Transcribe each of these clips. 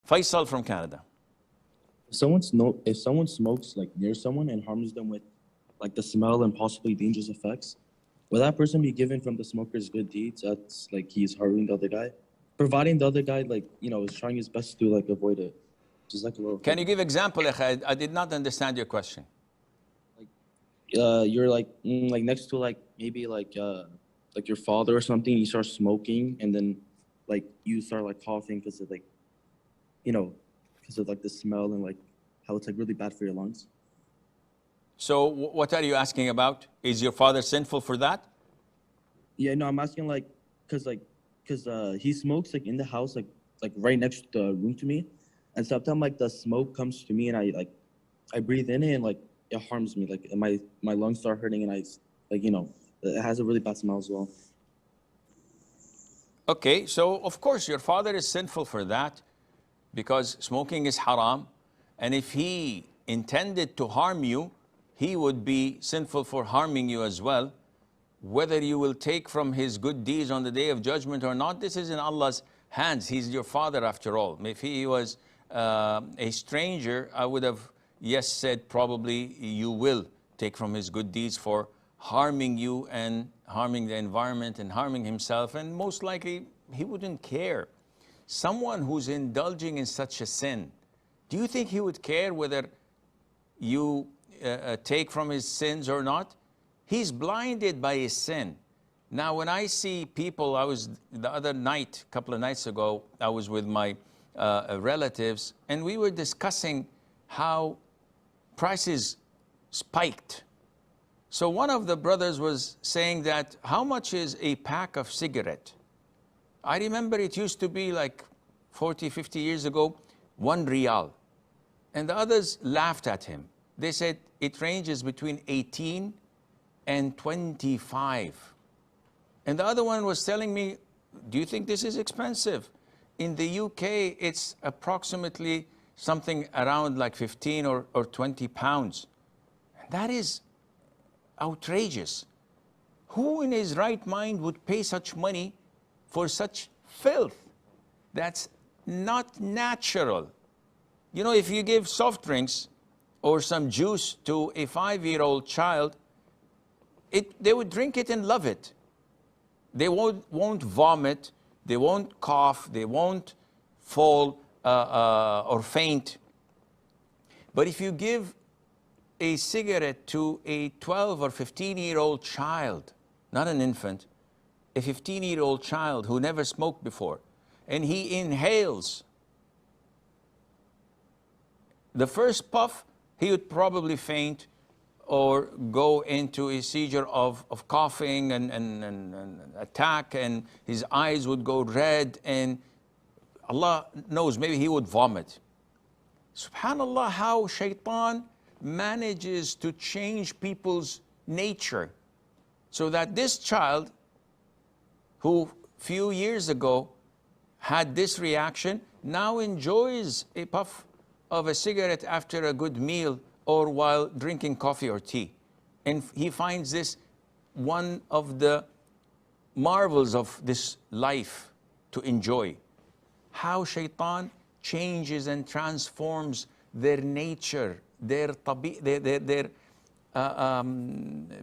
Faisal from Canada. If someone smokes like near someone and harms them with like the smell and possibly dangerous effects, will that person be given from the smoker's good deeds? That's like he's harming the other guy, providing the other guy like is trying his best to like avoid it. Just like a little. Can you give example? I did not understand your question. You're like next to like maybe like your father or something. You start smoking and then like you start like coughing because of like because of like the smell and like how it's like really bad for your lungs. So what are you asking about? Is your father sinful for that? Yeah, no, I'm asking like because he smokes like in the house like right next to the room to me, and sometimes like the smoke comes to me and I breathe in it and like it harms me, like my lungs start hurting and I like it has a really bad smell as well. Okay, so of course your father is sinful for that because smoking is haram, and if he intended to harm you, he would be sinful for harming you as well. Whether you will take from his good deeds on the day of judgment or not, this is in Allah's hands. He's your father after all. If he was a stranger, I would have, yes, said probably you will take from his good deeds for harming you and harming the environment and harming himself, and most likely he wouldn't care. Someone who's indulging in such a sin, do you think he would care whether you take from his sins or not? He's blinded by his sin. Now, when I see people, the other night, a couple of nights ago, I was with my relatives, and we were discussing how prices spiked. So one of the brothers was saying that, how much is a pack of cigarette? I remember it used to be like 40, 50 years ago, 1 riyal. And the others laughed at him. They said it ranges between 18 and 25. And the other one was telling me, do you think this is expensive? In the UK, it's approximately something around like 15 or 20 pounds. That is outrageous. Who in his right mind would pay such money for such filth? That's not natural. You know, if you give soft drinks or some juice to a 5-year-old child, they would drink it and love it. They won't vomit, they won't cough, they won't fall or faint. But if you give a cigarette to a 12 or 15-year-old child, not an infant, a 15-year-old child who never smoked before, and he inhales, the first puff, he would probably faint or go into a seizure of coughing and attack, and his eyes would go red, and Allah knows, maybe he would vomit. Subhanallah, how shaitan manages to change people's nature so that this child, who few years ago had this reaction, now enjoys a puff of a cigarette after a good meal or while drinking coffee or tea. And he finds this one of the marvels of this life to enjoy. How shaitan changes and transforms their nature, their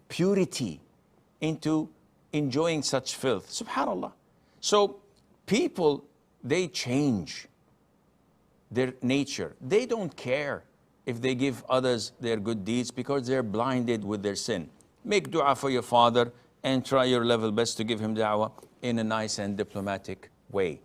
purity into enjoying such filth. Subhanallah. So people, they change their nature. They don't care if they give others their good deeds because they're blinded with their sin. Make dua for your father and try your level best to give him da'wah in a nice and diplomatic way.